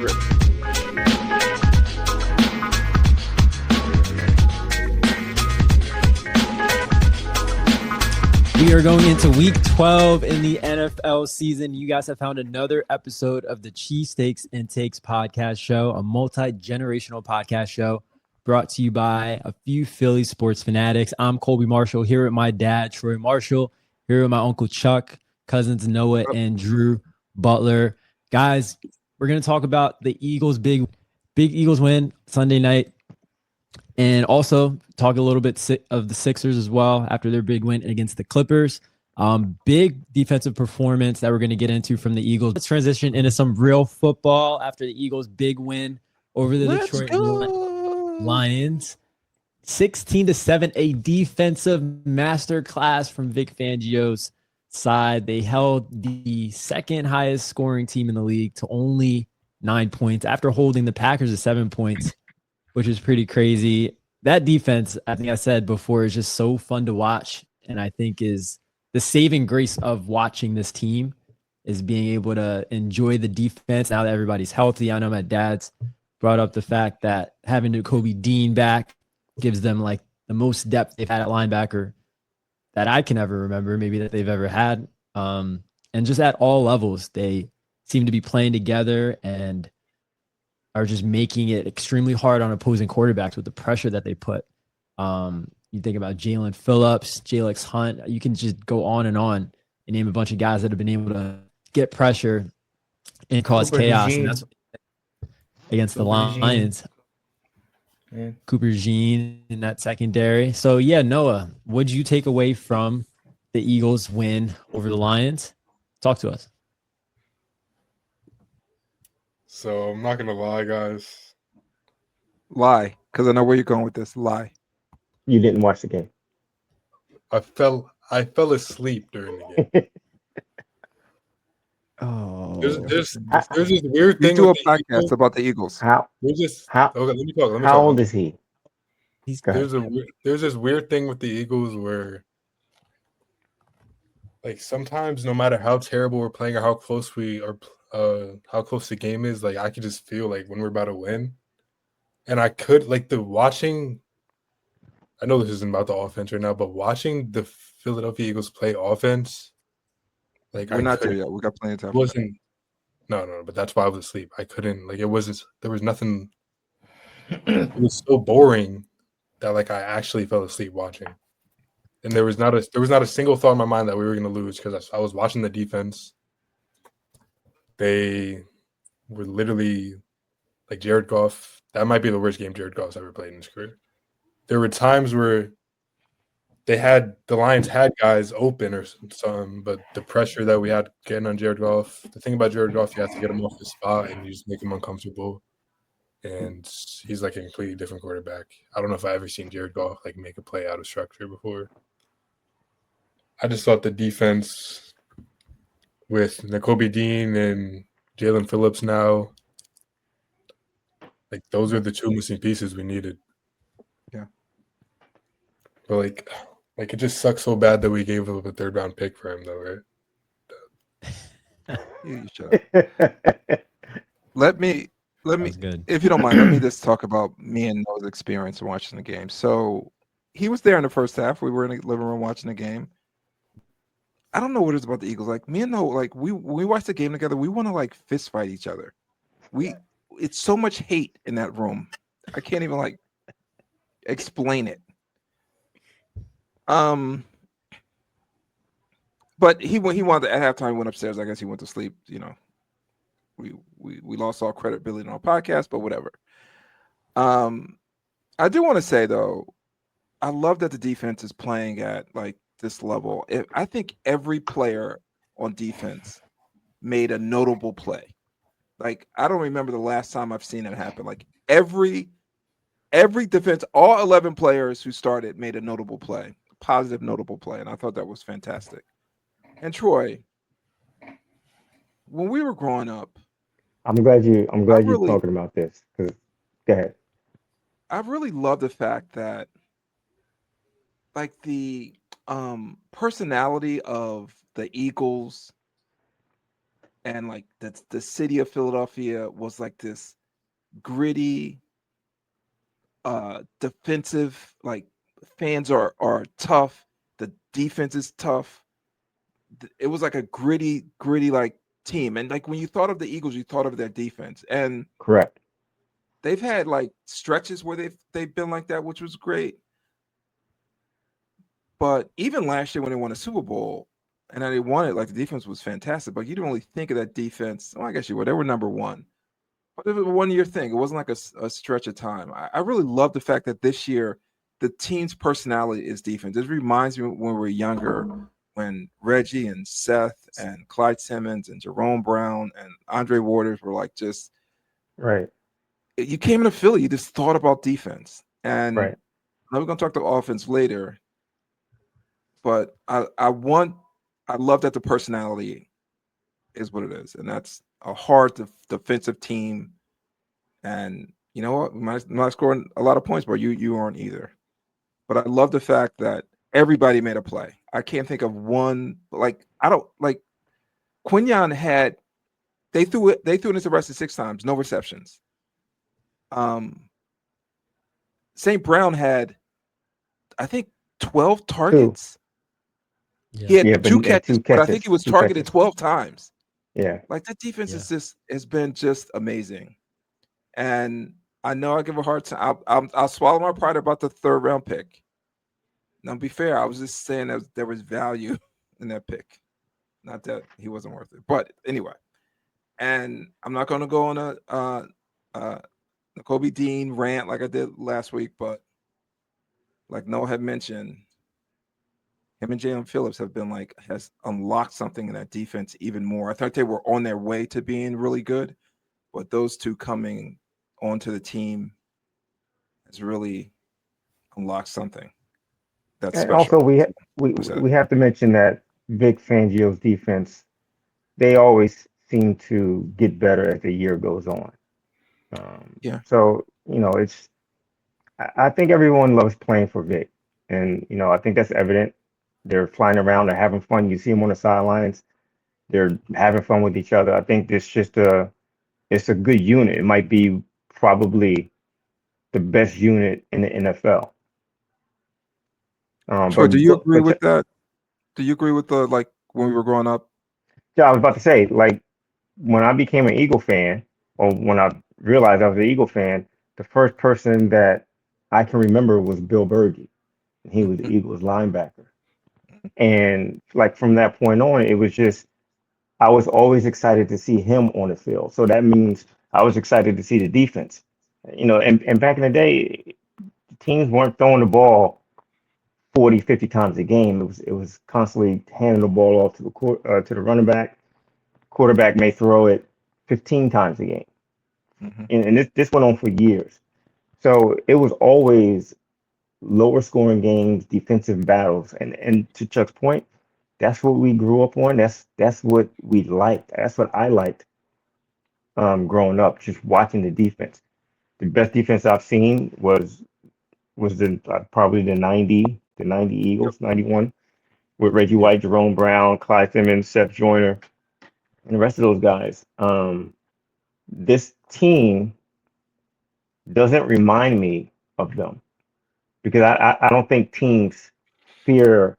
We are going into week 12 in the NFL season. You guys have found another episode of the Cheesesteaks and Takes podcast show, a multi-generational podcast show brought to you by a few Philly sports fanatics. I'm Colby Marshall, here with my dad, Troy Marshall, here with my uncle Chuck, cousins Noah and Drew Butler. Guys, we're going to talk about the Eagles' big Eagles win Sunday night. And also talk a little bit of the Sixers as well after their big win against the Clippers. Big defensive performance that we're going to get into from the Eagles. Let's transition into some real football after the Eagles' big win over the Detroit Lions. 16-7, a defensive masterclass from Vic Fangio's side. They held the second highest scoring team in the league to only 9 points after holding the Packers to 7 points, which is pretty crazy. That defense, I think I said before, is just so fun to watch. And I think is the saving grace of watching this team is being able to enjoy the defense now that everybody's healthy. I know my dad's brought up the fact that having Kobe Dean back gives them like the most depth they've had at linebacker that I can ever remember, maybe that they've ever had. And just at all levels, they seem to be playing together and are just making it extremely hard on opposing quarterbacks with the pressure that they put. You think about Jalen Phillips, Jalex Hunt. You can just go on and name a bunch of guys that have been able to get pressure and cause chaos. And that's against the Lions. Man. Cooper Jean in that secondary. So, yeah, Noah, what did you take away from the Eagles' win over the Lions? Talk to us. So I'm not gonna lie, guys. Lie, because I know where you're going with this. Lie. You didn't watch the game. I fell asleep during the game. Oh, There's this weird We thing. do a with the podcast Eagles. about the Eagles. How Okay, let me talk. how old is he? Go ahead. There's this weird thing with the Eagles where, like, sometimes no matter how terrible we're playing or how close we are, how close the game is, like I could just feel like when we're about to win, and I could like the watching. I know this isn't about the offense right now, but watching the Philadelphia Eagles play offense, like We're not there yet. We got plenty of time. Wasn't no, but that's why I was asleep. I couldn't like it wasn't. There was nothing. It was so boring that like I actually fell asleep watching, and there was not a single thought in my mind that we were going to lose because I was watching the defense. They were literally like Jared Goff. That might be the worst game Jared Goff's ever played in his career. There were times where the Lions had guys open or something, but the pressure that we had getting on Jared Goff, the thing about Jared Goff, you have to get him off the spot and you just make him uncomfortable. And he's like a completely different quarterback. I don't know if I ever seen Jared Goff like make a play out of structure before. I just thought the defense with Nakobe Dean and Jalen Phillips now, like those are the two missing pieces we needed. Yeah. But like it just sucks so bad that we gave up a 3rd round pick for him though, right? You shut up. Let me, good. if you don't mind, let me just talk about me and Noah's experience in watching the game. So he was there in the first half. We were in the living room watching the game. I don't know what it is about the Eagles. Like me and Noah, like when we watch the game together, we want to like fist fight each other. It's so much hate in that room. I can't even like explain it. But he wanted to, at halftime. He went upstairs. I guess he went to sleep. You know, we lost all credibility on our podcast, but whatever. I do want to say though, I love that the defense is playing at like this level. I think every player on defense made a notable play. Like I don't remember the last time I've seen it happen. Like every defense, all 11 players who started made a notable play, positive notable play, and I thought that was fantastic. And Troy, when we were growing up, I'm glad you're talking about this. Go ahead. I really love the fact that like the personality of the Eagles and like the city of Philadelphia was like this gritty, defensive. Like fans are tough. The defense is tough. It was like a gritty like team. And like when you thought of the Eagles, you thought of their defense. And Correct. they've had like stretches where they've been like that, which was great. But even last year when they won a Super Bowl and they won it, like the defense was fantastic. But you didn't really think of that defense. Well, I guess you would. They were number one. But it was a 1 year thing. It wasn't like a stretch of time. I really love the fact that this year the team's personality is defense. This reminds me when we were younger, when Reggie and Seth and Clyde Simmons and Jerome Brown and Andre Waters were like just Right. you came into Philly, you just thought about defense. And Right. now we're gonna talk to offense later. But I love that the personality is what it is, and that's a hard defensive team. And you know what? We might not scoring a lot of points, but you aren't either. But I love the fact that everybody made a play. I can't think of one. Like I don't like Quinyon had they threw it into the rest of 6 times, no receptions. St. Brown had I think 12 targets. He had two catches, but I think he was targeted 12 times. Yeah. Like that defense has been just amazing. And I know I give a hard time. I'll swallow my pride about the 3rd round pick. Now, to be fair, I was just saying that there was value in that pick. Not that he wasn't worth it. But anyway, and I'm not going to go on a Kobe Dean rant like I did last week, but like Noah had mentioned, him and Jalen Phillips has unlocked something in that defense even more. I thought they were on their way to being really good, but those two coming onto the team has really unlocked something that's And special. also, we have to mention that Vic Fangio's defense, they always seem to get better as the year goes on. So I think everyone loves playing for Vic, and I think that's evident. They're flying around, they're having fun. You see them on the sidelines, they're having fun with each other. I think it's a good unit. It might be probably the best unit in the NFL. Do you agree with that? Do you agree with the like when we were growing up? Yeah, I was about to say, like when I became an Eagle fan, or when I realized I was an Eagle fan, the first person that I can remember was Bill Bergey. He was the Eagles linebacker. And like from that point on, it was just I was always excited to see him on the field. So that means I was excited to see the defense. And back in the day, teams weren't throwing the ball 40, 50 times a game. It was constantly handing the ball off to the running back. Quarterback may throw it 15 times a game. And this went on for years. So it was always lower scoring games, defensive battles. And to Chuck's point, that's what we grew up on. That's what we liked. That's what I liked growing up, just watching the defense. The best defense I've seen was probably the 90 Eagles, 91, with Reggie White, Jerome Brown, Clyde Simmons, Seth Joyner, and the rest of those guys. This team doesn't remind me of them because I don't think teams fear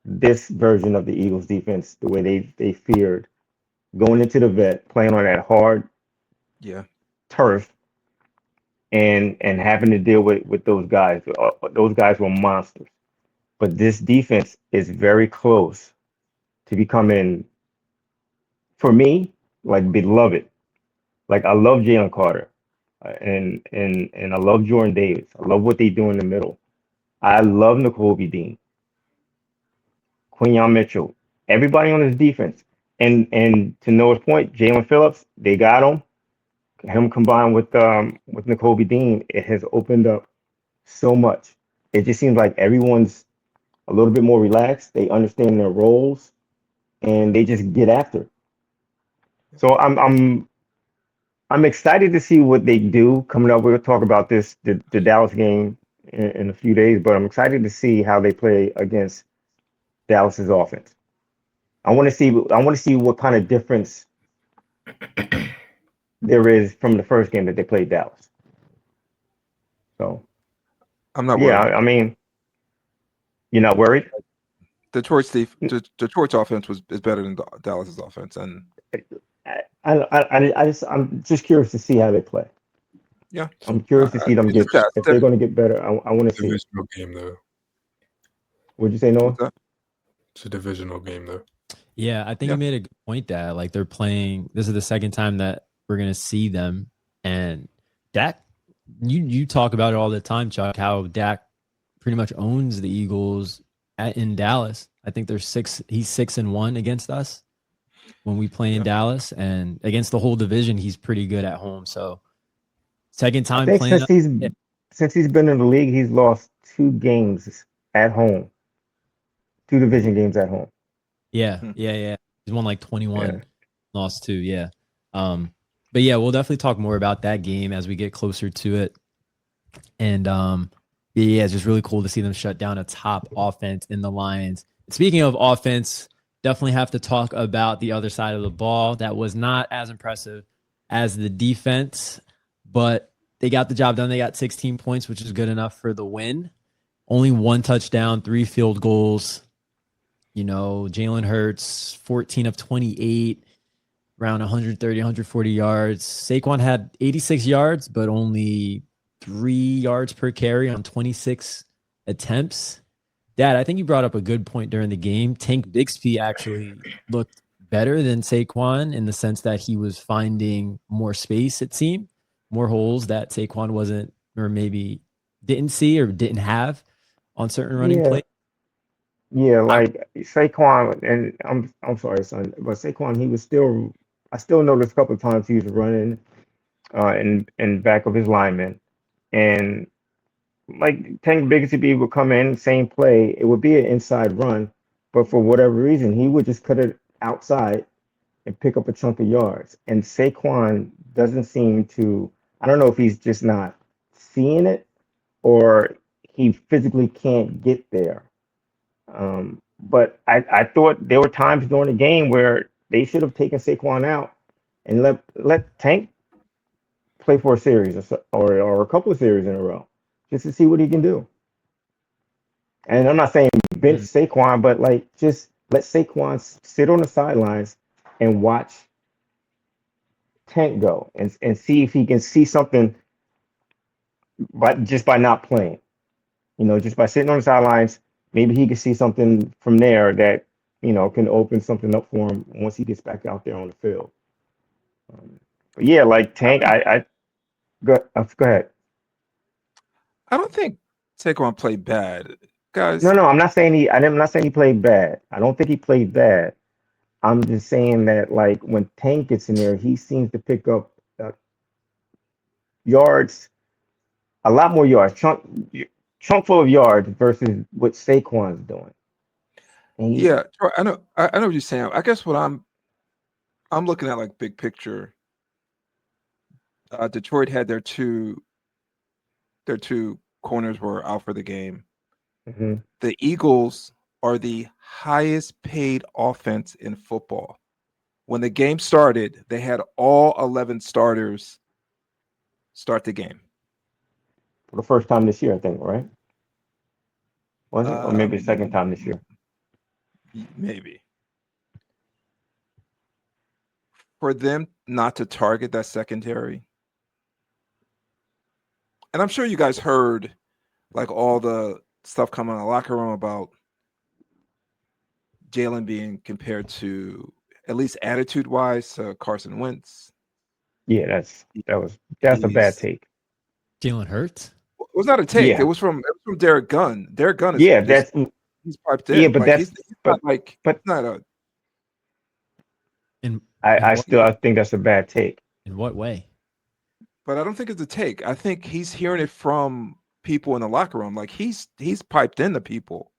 this version of the Eagles defense the way they feared going into the vet, playing on that hard turf, and having to deal with those guys. Those guys were monsters. But this defense is very close to becoming, for me, like beloved. Like I love Jalen Carter, and I love Jordan Davis. I love what they do in the middle. I love N'Kobe Dean, Quinyon Mitchell, everybody on this defense. And to Noah's point, Jalen Phillips, they got him. Him combined with N'Kobe Dean, it has opened up so much. It just seems like everyone's a little bit more relaxed. They understand their roles, and they just get after it. So I'm excited to see what they do coming up. We'll talk about the Dallas game in a few days, but I'm excited to see how they play against Dallas's offense. I want to see what kind of difference there is from the first game that they played Dallas. So I'm not yeah, worried. I mean, you're not worried? Detroit's offense is better than Dallas's offense, and I'm just curious to see how they play. yeah, I'm curious to see them it's a get test. if they're going to get better. I want to see it. Divisional game though. Would you say, Noah? What's that? It's a divisional game though. Yeah, I think Yeah. you made a good point that like they're playing. This is the second time that we're gonna see them, and Dak. You talk about it all the time, Chuck. How Dak pretty much owns the Eagles in Dallas. I think he's 6-1 against us when we play in Yeah. Dallas, and against the whole division, he's pretty good at home. So second I time think playing. since he's been in the league, he's lost 2 games at home, 2 division games at home. Yeah. He's won like 21, Yeah. lost 2. Yeah. But yeah, we'll definitely talk more about that game as we get closer to it. And yeah, it's just really cool to see them shut down a top offense in the Lions. Speaking of offense, definitely have to talk about the other side of the ball. That was not as impressive as the defense, but they got the job done. They got 16 points, which is good enough for the win. Only 1 touchdown, 3 field goals. You know, Jalen Hurts, 14 of 28, around 130, 140 yards. Saquon had 86 yards, but only 3 yards per carry on 26 attempts. Dad, I think you brought up a good point during the game. Tank Bigsby actually looked better than Saquon in the sense that he was finding more space, it seemed, more holes that Saquon wasn't, or maybe didn't see or didn't have on certain running plays. Yeah, like Saquon, and I'm sorry, son, but Saquon, he was still. I still noticed a couple of times he was running in back of his lineman, and like Tank Bigsby would come in, same play, it would be an inside run, but for whatever reason, he would just cut it outside and pick up a chunk of yards. And Saquon doesn't seem to. I don't know if he's just not seeing it or he physically can't get there. But I thought there were times during the game where they should have taken Saquon out and let Tank play for a series or a couple of series in a row just to see what he can do. And I'm not saying bench Saquon, but like just let Saquon sit on the sidelines and watch Tank go and see if he can see something by not playing. You know, just by sitting on the sidelines, maybe he can see something from there that, can open something up for him once he gets back out there on the field. But yeah, like Tank, I go ahead. I don't think Saquon played bad, guys. No, I'm not saying I'm not saying he played bad. I don't think he played bad. I'm just saying that like when Tank gets in there, he seems to pick up yards, a lot more yards, chunk full of yards versus what Saquon's doing. Yeah, Troy, I know what you're saying. I guess what I'm looking at like big picture. Detroit had their two corners were out for the game. Mm-hmm. The Eagles are the highest paid offense in football. When the game started, they had all 11 starters start the game. For the first time this year, I think, right? Was it? Or maybe the second time this year? Maybe. For them not to target that secondary. And I'm sure you guys heard like all the stuff coming in the locker room about Jalen being compared to, at least attitude-wise, Carson Wentz. Yeah, that's a bad take. Jalen Hurts? It was not a take. Yeah. It was from Derek Gunn. Derek Gunn is he's piped in. Yeah, but like, he's not a. I think that's a bad take. In what way? But I don't think it's a take. I think he's hearing it from people in the locker room. Like he's piped into people.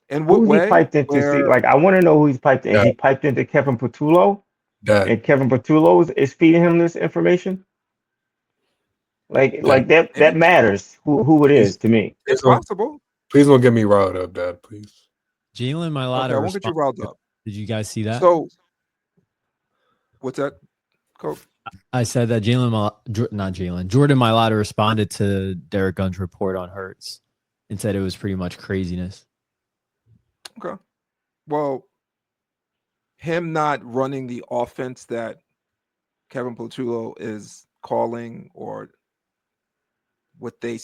And what way? He piped into? See, like I want to know who he's piped in. Yeah. He piped into Kevin Patullo, and Kevin Patullo is feeding him this information. Like that matters who it is to me. It's possible. Please don't get me riled up, Dad. Please. Jalen Mailata. I won't get you riled up. Did you guys see that? So What's that, Coach? I said that Jordan Mailata responded to Derek Gunn's report on Hurts and said it was pretty much craziness. Okay. Well, him not running the offense that Kevin Platullo is calling, or what they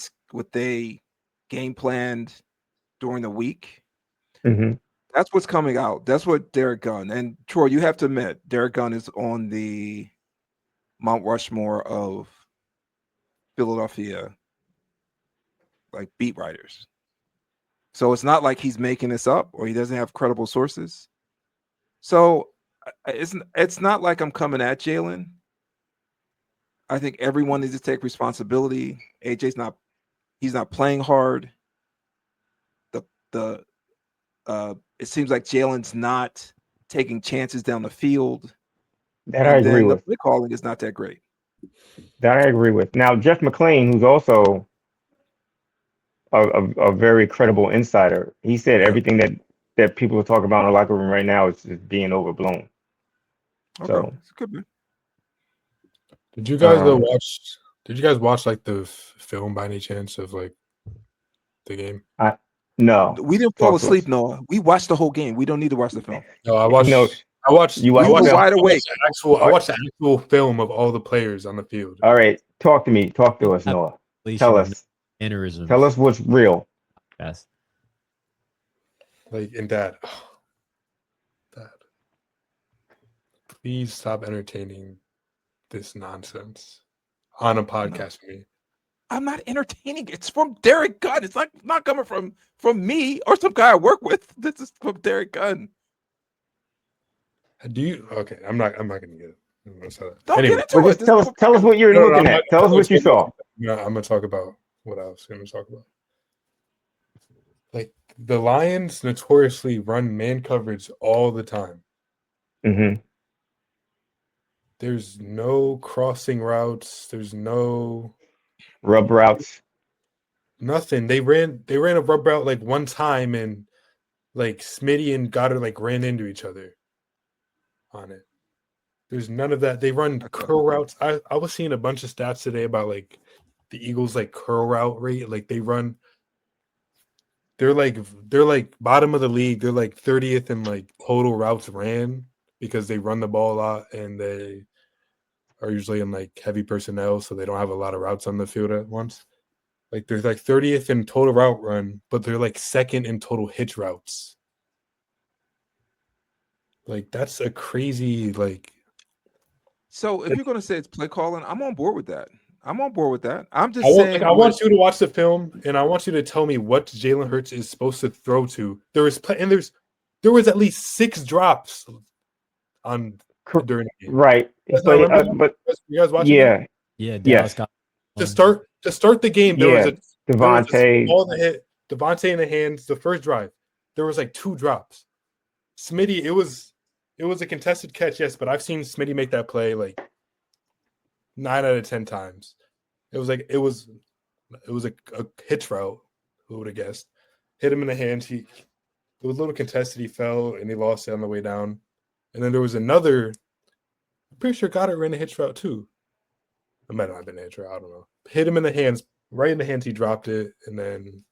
game planned during the week. Mm-hmm. That's what's coming out. That's what Derek Gunn, and Troy, you have to admit, Derek Gunn is on the Mount Rushmore of Philadelphia, like, beat writers. So it's not like he's making this up or he doesn't have credible sources. So it's not like I'm coming at Jalen. I think everyone needs to take responsibility. AJ's he's not playing hard. The it seems like Jalen's not taking chances down the field. That I agree then the with. play calling is not that great. That I agree with. Now, Jeff McClain, who's also a very credible insider, he said everything that people are talking about in the locker room right now is just being overblown. Okay, So it could be. Did you guys watch? Did you guys watch like the film by any chance of like the game? No, We didn't fall asleep, Noah. We watched the whole game. We don't need to watch the film. No, I watched. No, I watched. you I watched watched, the film? Wide awake. I watched the actual film of all the players on the field. All right, talk to me. Talk to us, Noah. Tell us. Aneurysms. Tell us what's real. Yes. Like in that. Please stop entertaining this nonsense on a podcast for me. I'm not entertaining. It's from Derek Gunn. It's not coming from me or some guy I work with. This is from Derek Gunn. Do you? Okay, I'm not gonna get it. Don't Anyway, get into it. Tell us what you're looking at. Tell us what you saw. No, I'm gonna talk about what I was gonna talk about. Like the Lions notoriously run man coverage all the time. Mm-hmm. There's no crossing routes. There's no Rub routes. nothing. They ran a rub route like one time, and like Smitty and Goddard like ran into each other on it. There's none of that. They run curl routes. I was seeing a bunch of stats today about like the Eagles like curl route rate. Like they're like bottom of the league. They're like 30th in like total routes ran because they run the ball a lot and they are usually in like heavy personnel, so they don't have a lot of routes on the field at once. Like they're like 30th in total route run, but they're like second in total hitch routes. Like that's a crazy like. So if you're gonna say it's play calling, I'm on board with that. I'm just saying. I want you to watch the film, and I want you to tell me what Jalen Hurts is supposed to throw to. There was at least 6 drops on during the game. Right, but you guys watching? Yeah, yeah. Dallas got to start the game. There was a ball that hit Devontae in the hands. The first drive, there was like 2 drops. Smitty, it was a contested catch, yes, but I've seen Smitty make that play like 9 out of 10 times. It was a hitch route. Who would have guessed? Hit him in the hands. It was a little contested. He fell and he lost it on the way down. And then there was another. I'm pretty sure Goddard ran a hitch route too. It might not have been a hitch route. I don't know. Hit him in the hands. Right in the hands, he dropped it, and then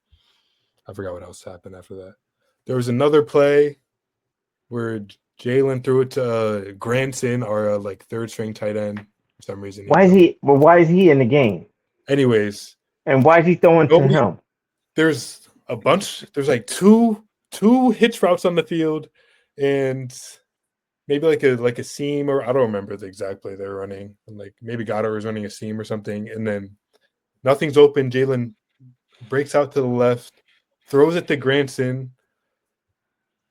I forgot what else happened after that. There was another play where Jalen threw it to Granson, our like third string tight end. For some reason. Why is he in the game? Anyways. And why is he throwing to him? There's a bunch. There's like two hitch routes on the field, and maybe like a seam, or I don't remember the exact play they were running. And like maybe Goddard was running a seam or something, and then nothing's open. Jalen breaks out to the left, throws it to Granson.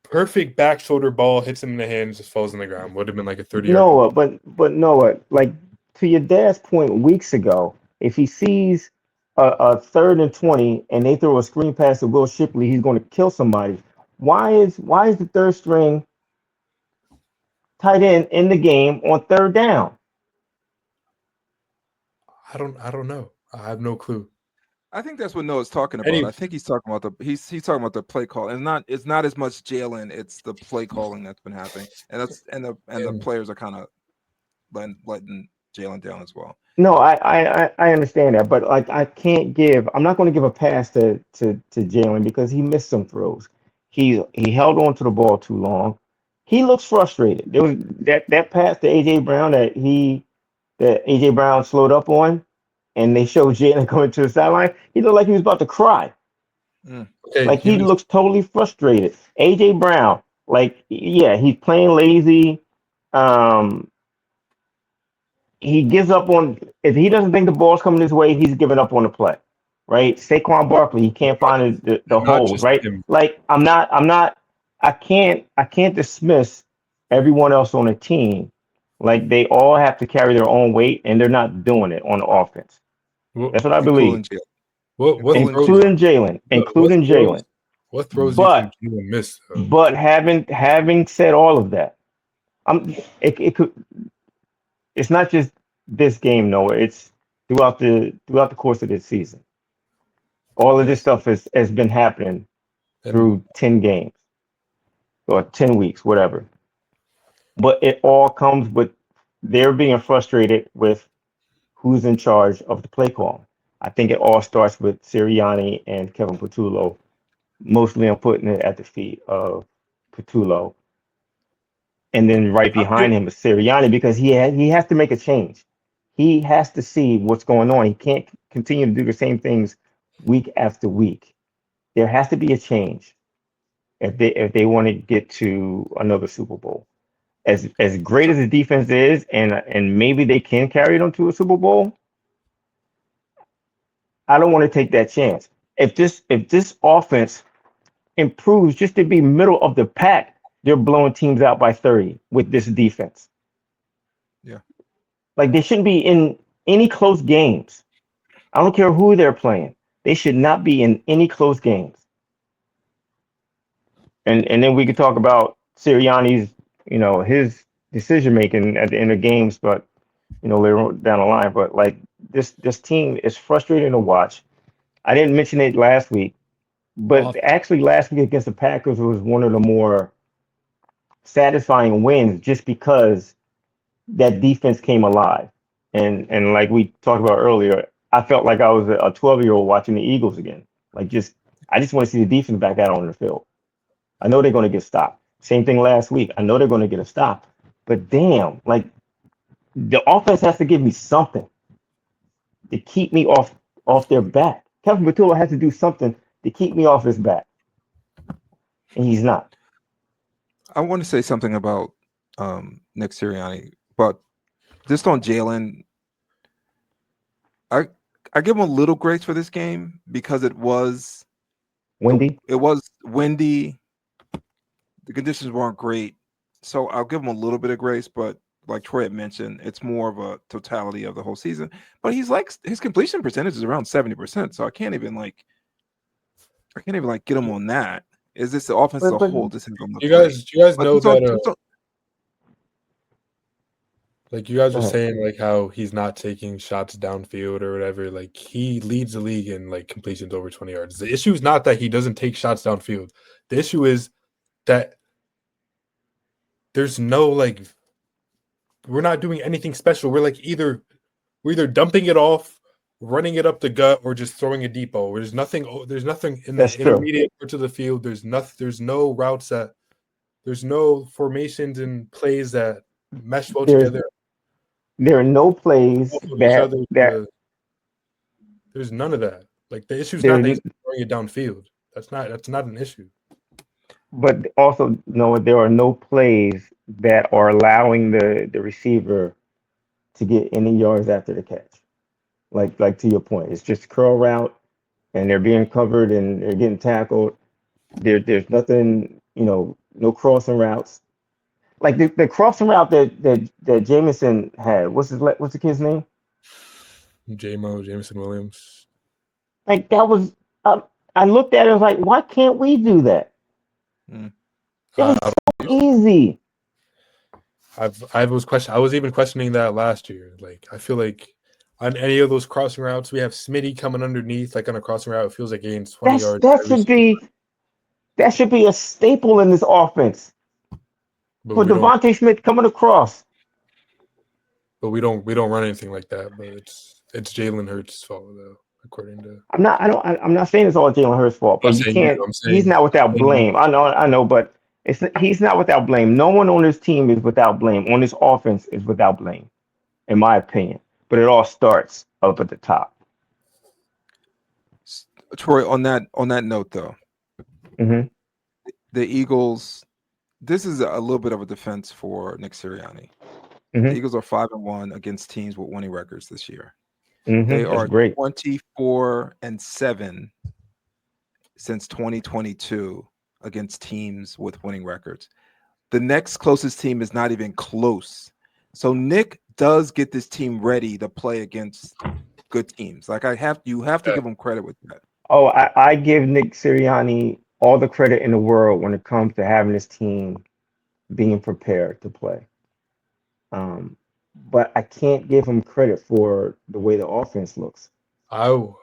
Perfect back shoulder ball, hits him in the hands, just falls on the ground. Would have been like a 30-yard. Noah, but Noah, like to your dad's point weeks ago, if he sees a 3rd and 20 and they throw a screen pass to Will Shipley, he's going to kill somebody. Why is the 3rd string tight end in the game on 3rd down? I don't know. I have no clue. I think that's what Noah's talking about. I think he's talking about he's talking about the play call. It's not as much Jalen, it's the play calling that's been happening. And the players are kind of letting Jalen down as well. No, I understand that, but like I'm not going to give a pass to Jalen because he missed some throws. He held on to the ball too long. He looks frustrated. There was that pass to AJ Brown that AJ Brown slowed up on, and they showed Jalen coming to the sideline. He looked like he was about to cry. Okay, Like he looks totally frustrated. AJ Brown, like yeah, he's playing lazy. Um, he gives up on if he doesn't think the ball's coming his way, he's giving up on the play, right? Saquon Barkley, he can't find the not holes, just right? him. Like I can't dismiss everyone else on the team. Like they all have to carry their own weight, and they're not doing it on the offense. That's what I believe, Including Jalen. What including Jalen, including Jalen. What throws do you think But Jalen missed? but having said all of that, it could. It's not just this game, Noah. It's throughout the course of this season. All of this Yes. stuff has been happening And through 10 games or 10 weeks, whatever. But it all comes with they're being frustrated with who's in charge of the play call. I think it all starts with Sirianni and Kevin Patullo. Mostly I'm putting it at the feet of Patullo. And then right I think behind him is Sirianni because he has to make a change. He has to see what's going on. He can't continue to do the same things week after week. There has to be a change if they want to get to another Super Bowl. As great as the defense is, and maybe they can carry them to a Super Bowl, I don't want to take that chance. If this offense improves just to be middle of the pack, they're blowing teams out by 30 with this defense. Yeah. Like they shouldn't be in any close games. I don't care who they're playing. They should not be in any close games. And then we could talk about Sirianni's, his decision making at the end of games, but later down the line. But like this team is frustrating to watch. I didn't mention it last week, but actually last week against the Packers was one of the more satisfying wins just because that defense came alive. And like we talked about earlier, I felt like I was a 12-year-old watching the Eagles again. I just want to see the defense back out on the field. I know they're going to get stopped. Same thing last week. I know they're going to get a stop. But damn, like the offense has to give me something to keep me off their back. Kevin Patullo has to do something to keep me off his back. And he's not. I want to say something about Nick Sirianni, but just on Jalen, I give him a little grace for this game because it was windy. It was windy. The conditions weren't great, so I'll give him a little bit of grace. But like Troy had mentioned, it's more of a totality of the whole season. But he's like his completion percentage is around 70%, so I can't even get him on that. Is this the offense as a whole? This is on the do you guys know that? Like you guys were saying, like how he's not taking shots downfield or whatever. Like he leads the league in like completions over 20 yards. The issue is not that he doesn't take shots downfield. The issue is that there's no like we're not doing anything special. We're either dumping it off, running it up the gut, or just throwing a deep ball. There's nothing in the intermediate parts of the field. There's no routes there's no formations and plays that mesh well together. There are no plays that there's none of that. Like the issue is not that he's throwing it downfield. That's not an issue. But also, there are no plays that are allowing the receiver to get any yards after the catch. Like to your point, it's just curl route, and they're being covered and they're getting tackled. There's nothing, no crossing routes. Like the crossing route that Jameson had. What's the kid's name? Jameson Williams. Like that was. I looked at it and was like, why can't we do that? It was so easy. I was even questioning that last year. Like I feel like on any of those crossing routes, we have Smitty coming underneath. Like on a crossing route, it feels like gains 20 yards. That should be a staple in this offense. For Devontae Smith coming across. but we don't run anything like that. But it's Jalen Hurts' fault though, according to. I'm not saying it's all Jalen Hurts' fault, I'm but you saying you. can't. I'm He's saying not without when blame. I know, but he's not without blame. No one on this team is without blame. On this offense is without blame, in my opinion. But it all starts up at the top. Troy, on that note though, Hmm. the Eagles. This is a little bit of a defense for Nick Sirianni. The Hmm. Eagles are 5-1 against teams with winning records this year. They Hmm. That's are great. 24-7 since 2022 against teams with winning records. The next closest team is not even close. So Nick does get this team ready to play against good teams. Like you have to give him credit with that. Oh, I give Nick Sirianni all the credit in the world when it comes to having this team being prepared to play. Um, but I can't give him credit for the way the offense looks. I Or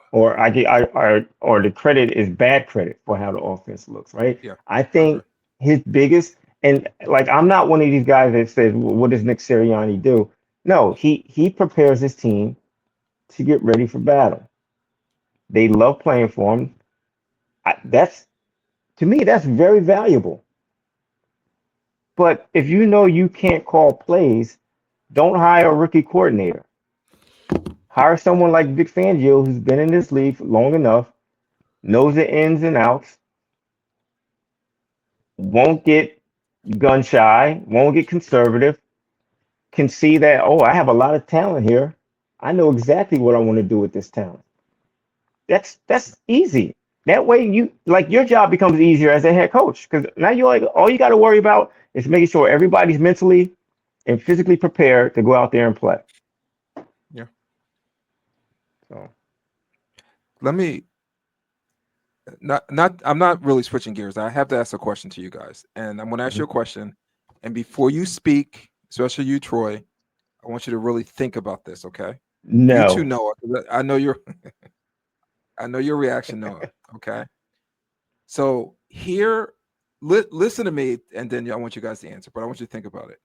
or the credit is bad credit for how the offense looks, right? Yeah, I I agree. think his biggest and like I'm not one of these guys that says, "Well, what does Nick Sirianni do?" No, he prepares his team to get ready for battle. They love playing for him. That's to me, that's very valuable. But if you know you can't call plays, don't hire a rookie coordinator. Hire someone like Vic Fangio, who's been in this league long enough, knows the ins and outs, won't get gun shy, won't get conservative, can see that, oh, I have a lot of talent here. I know exactly what I want to do with this talent. That's easy. That way you like your job becomes easier as a head coach because now you're like all you got to worry about is making sure everybody's mentally and physically prepared to go out there and play. Yeah. So Let me I'm not really switching gears. I have to ask a question to you guys. And I'm gonna ask you a question. And before you speak, especially you, Troy, I want you to really think about this, okay? You too, no. Noah. 'Cause I know your I know your reaction, Noah. Okay. So here, listen to me, and then I want you guys to answer, but I want you to think about it.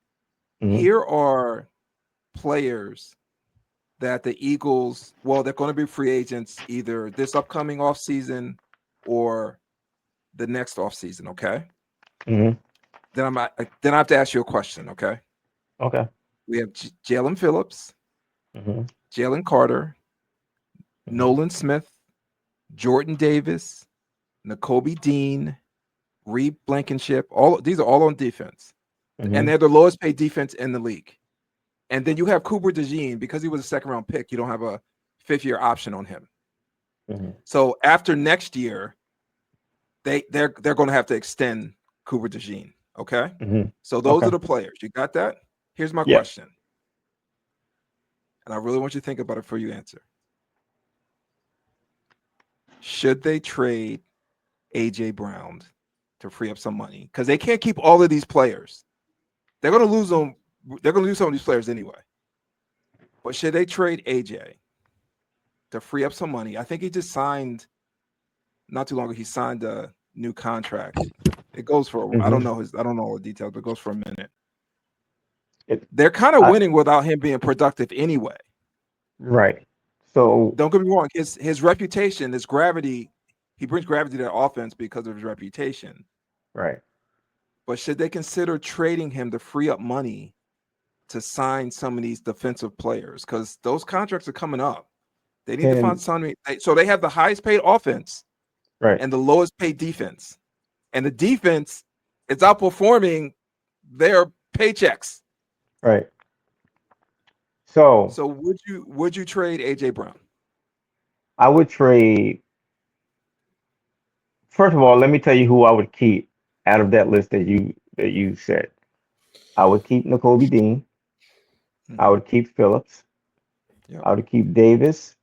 Mhm. Here are players that the Eagles, well, they're going to be free agents either this upcoming offseason or the next offseason, okay? Mhm. Then I have to ask you a question, okay? Okay. We have Jalen Phillips, Mhm. Jalen Carter, Mhm. Nolan Smith, Jordan Davis, N'Kobe Dean, Reed Blankenship. All these are all on defense, and Mhm. they're the lowest paid defense in the league. And then you have Cooper DeJean because he was a second round pick. You don't have a 5th-year option on him. Mhm. So after next year, they're going to have to extend Cooper DeJean. Okay, Mhm. so those are Okay. the players. You got that? Here's my Yep. question, and I really want you to think about it before you answer. Should they trade AJ Brown to free up some money? Because they can't keep all of these players. They're going to lose them. They're going to lose some of these players anyway. But should they trade AJ to free up some money? I think he just signed not too long ago. He signed a new contract. It goes for I don't Mhm. know I don't know all the details, but it goes for a minute. It, They're kind of I, winning without him being productive anyway. right. So Don't get me wrong. His reputation, his gravity, he brings gravity to the offense because of his reputation. right. But should they consider trading him to free up money to sign some of these defensive players? Because those contracts are coming up. They need to find Can something. So they have the highest paid offense right. and the lowest paid defense. And the defense is outperforming their paychecks. Right. So So would you trade AJ Brown? I would trade. First of all, let me tell you who I would keep out of that list that you said. I would keep N'Kobe Dean. I Mm-hmm. would keep Phillips. Yep. I would keep Davis,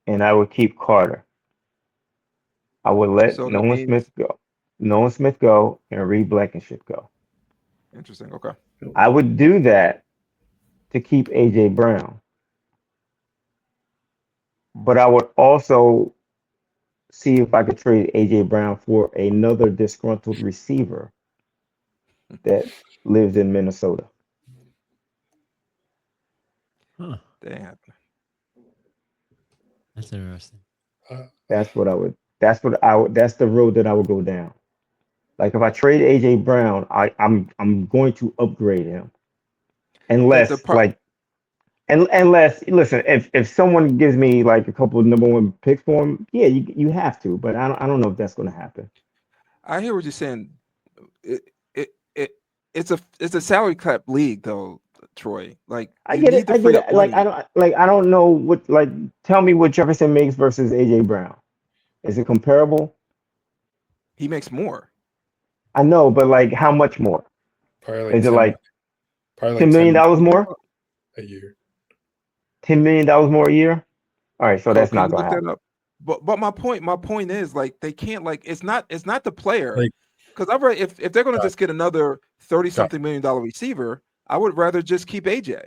and I would keep Carter. I would let So that means Nolan Smith go, and Reed Blankenship go. interesting. Okay. I would do that to keep AJ Brown, but I would also see if I could trade AJ Brown for another disgruntled receiver that lives in Minnesota. Huh. That ain't happening. That's interesting. That's what I would. That's the road that I would go down. Like if I trade AJ Brown, I'm going to upgrade him. The Unless pro- like unless listen, if someone gives me like a couple of number one picks for him, yeah, you have to. But I don't know if that's going to happen. I hear what you're saying. It, it it's a salary cap league though, Troy. Like I you get it. need to I get free it. up money. I don't know what like. Tell me what Jefferson makes versus AJ Brown. Is it comparable? He makes more. I know, but like how much more? Probably like Is it 10, like probably like $10 million more? a year. $10 million more a year? All right, so Oh, that's can not you gonna look that happen. up? But my point is like they can't like it's not the player Like, because I've read if they're going to got, just get another 30 got, something $1 million receiver, I would rather just keep AJ.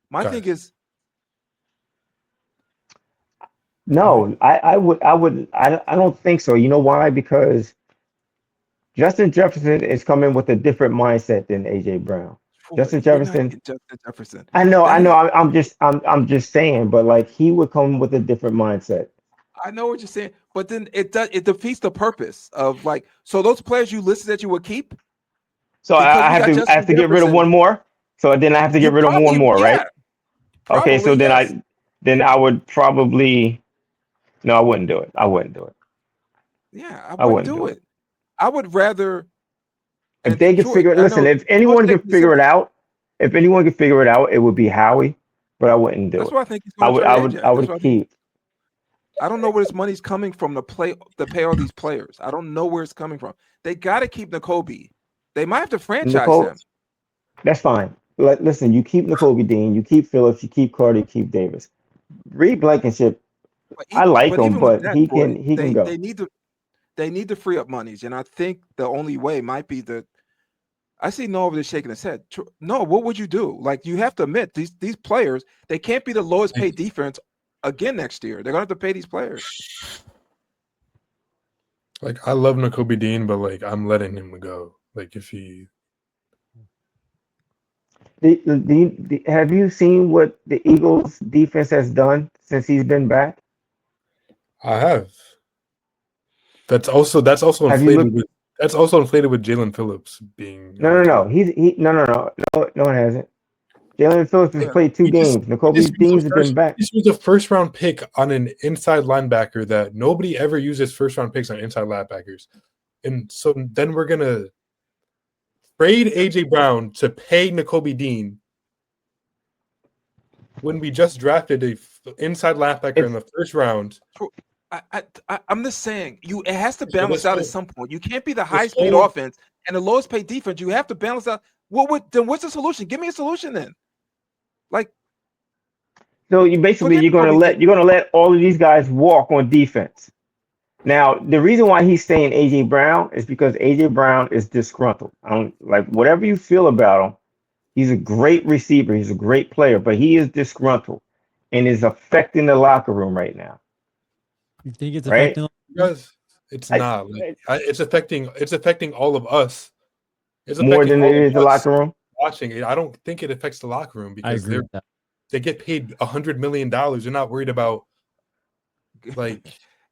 My thing guys. is No, I don't think so. You know why? Because Justin Jefferson is coming with a different mindset than AJ Brown. Troy, Justin you're not Jefferson, getting Justin Jefferson. I know, That I'm just saying, but like he would come with a different mindset. I know what you're saying, but then it defeats the purpose of like so those players you listed that you would keep So because we got I have Justin to get rid of Jefferson. one more. So then I have to You get rid of one probably more, yeah, right? Okay, so probably yes. then I would probably no, I wouldn't do it. I wouldn't do it. Yeah, I I wouldn't wouldn't do do it. it. I would rather If and they could Troy, figure it, I listen, know if Troy's anyone could making figure it sense. out, if anyone could figure it out, it would be Howie, but I wouldn't do That's it. why I think he's going to trade I AJ. That's would why I think keep I don't know where this money's coming from to pay all these players. I don't know where it's coming from. They got to keep N'Kobe. They might have to franchise Nicole. him. That's fine. Listen, you keep Nicole Dean, you keep Phillips, you keep Carter, you keep Davis. Reed Blankenship, I like But him, even with but that, Troy, he can go. they need to free up monies, and I think the only way might be the. I see Noah over there shaking his head. No, what would you do? Like you have to admit these players they can't be the lowest Like, paid defense again next year. They're gonna have to pay these players. like I love N'Kobe Dean, but like I'm letting him go. Like if he, Have you seen what the Eagles defense has done since he's been back? I have. That's also Have you inflated looked? with Jalen Phillips being on the No. team. No, it hasn't. Jalen Phillips has Yeah, played two We just games. Nicole Dean's has been back. this was a first round pick on an inside linebacker that nobody ever uses first round picks on inside linebackers. And so then we're gonna trade AJ Brown to pay N'Kobe Dean when we just drafted a inside linebacker in It's the first round. I'm just saying it has to So balance out at some point. You can't be the this highest paid whole offense and the lowest paid defense. You have to balance out. Then what's the solution? Give me a solution then. Like so you basically forget Kobe Dean. you're gonna let all of these guys walk on defense. Now, the reason why he's saying AJ Brown is because AJ Brown is disgruntled. I don't like whatever you feel about him. He's a great receiver. He's a great player, but he is disgruntled and is affecting the locker room right now. You think it's Right? affecting? because it's I, not like it's affecting all of us. It's more affecting than it all is the of us locker room. watching it. I don't think it affects the locker room I because agree with that. they get paid $100 million. They're not worried about like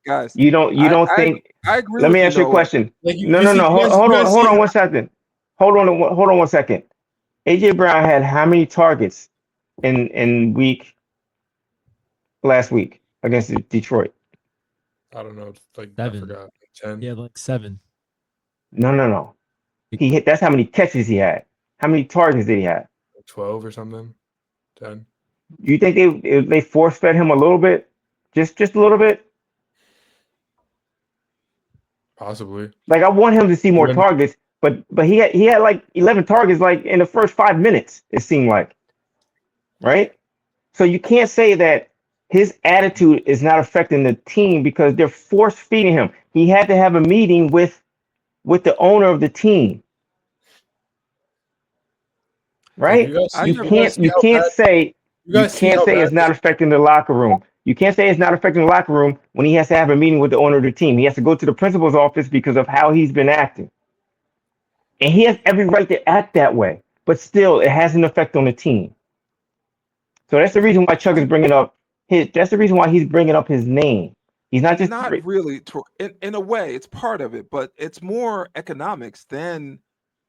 Guys, You don't I think? agree Let me with you, ask you a Noah. question. you see you guys you Hold guys on see one second. Hold on 1 second. AJ Brown had how many targets in week last week against Detroit? I don't know. It's like I 7. forgot 10, Yeah, like 7. No. He hit. That's how many catches he had. How many targets did he have? 12 or something, 10. Do you think they force fed him a little bit, just a little bit? Possibly. Like I want him to see more When targets, but he had like 11 targets like in the first 5 minutes. It seemed like, right? So you can't say that his attitude is not affecting the team because they're force feeding him. He had to have a meeting with the owner of the team, like right? I You hear can't you can't say you guys see how bad it's not affecting the locker room. You can't say it's not affecting the locker room when he has to have a meeting with the owner of the team. He has to go to the principal's office because of how he's been acting. And he has every right to act that way, but still it has an effect on the team. So that's the reason why Chuck is bringing up his. That's the reason why he's bringing up his name. He's not just Not really. In a way, it's part of it, but it's more economics than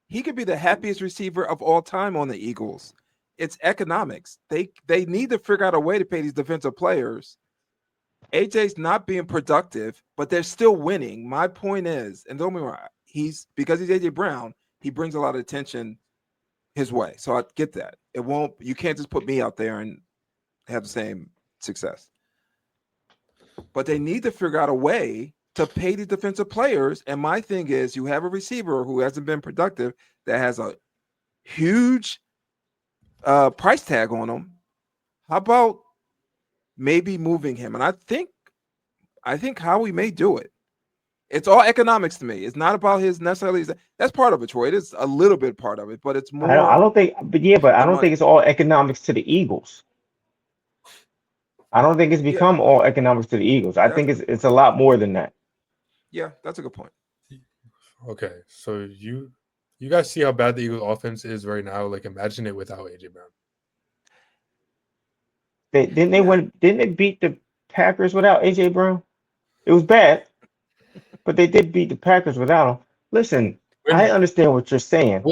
he could be the happiest receiver of all time on the Eagles. It's economics. They need to figure out a way to pay these defensive players. AJ's not being productive, but they're still winning. My point is, and don't be wrong, because he's AJ Brown, he brings a lot of attention his way. So I get that. You can't just put me out there and have the same success. But they need to figure out a way to pay the defensive players. And my thing is, you have a receiver who hasn't been productive that has a huge price tag on him. How about maybe moving him? And I think Howie may do it. It's all economics to me. It's not about his necessarily. That's part of it, Troy. It is a little bit part of it, but it's more. I don't think, but I don't think it's all economics to the Eagles. I don't think it's become all economics to the Eagles. I think it's a lot more than that. Yeah, that's a good point. Okay, so you guys see how bad the Eagles offense is right now? Like, imagine it without AJ Brown. Didn't they beat the Packers without AJ Brown? It was bad, but they did beat the Packers without him. Listen, I understand what you're saying.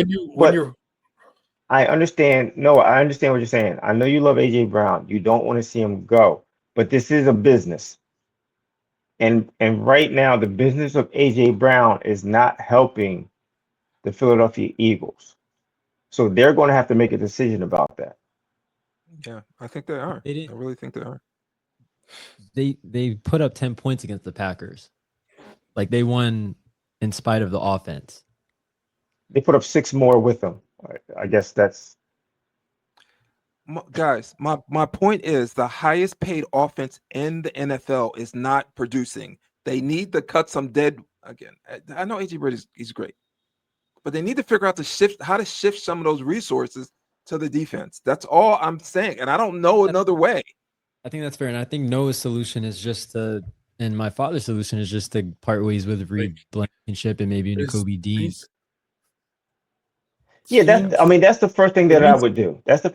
I understand. No, I understand what you're saying. I know you love AJ Brown. You don't want to see him go, but this is a business. And right now, the business of AJ Brown is not helping the Philadelphia Eagles. So they're going to have to make a decision about that. Yeah, I think they are. I really think they are. They put up 10 points against the Packers. Like, they won in spite of the offense. They put up 6 more with them. I guess that's. Guys, my point is the highest paid offense in the NFL is not producing. They need to cut some dead. Again, I know AJ Brown he's great, but they need to figure out how to shift some of those resources to the defense. That's all I'm saying, and I don't know another way. I think that's fair, and I think Noah's solution is just to, and my father's solution is just to part ways with Reed Blankenship and maybe Nakobe Dean. Yeah, that's the first thing that I would do. That's the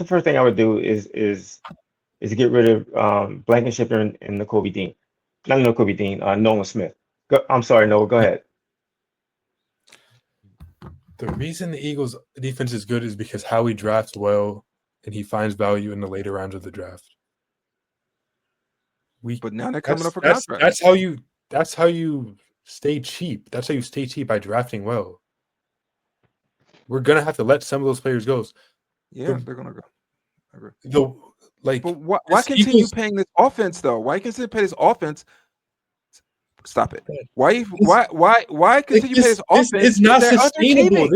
first thing I would do is get rid of Blankenship and Nakobe Dean. Not Nakobe Dean, Nolan Smith. I'm sorry, Noah, go ahead. The reason the Eagles defense is good is because Howie drafts well and he finds value in the later rounds of the draft. But now they're coming up for contracts. That's how you stay cheap. That's how you stay cheap, by drafting well. We're gonna have to let some of those players go. Yeah, they're gonna go. I agree. But why continue paying this offense though? Why continue to pay this offense? Stop it. Why continue to pay this offense? It's not sustainable.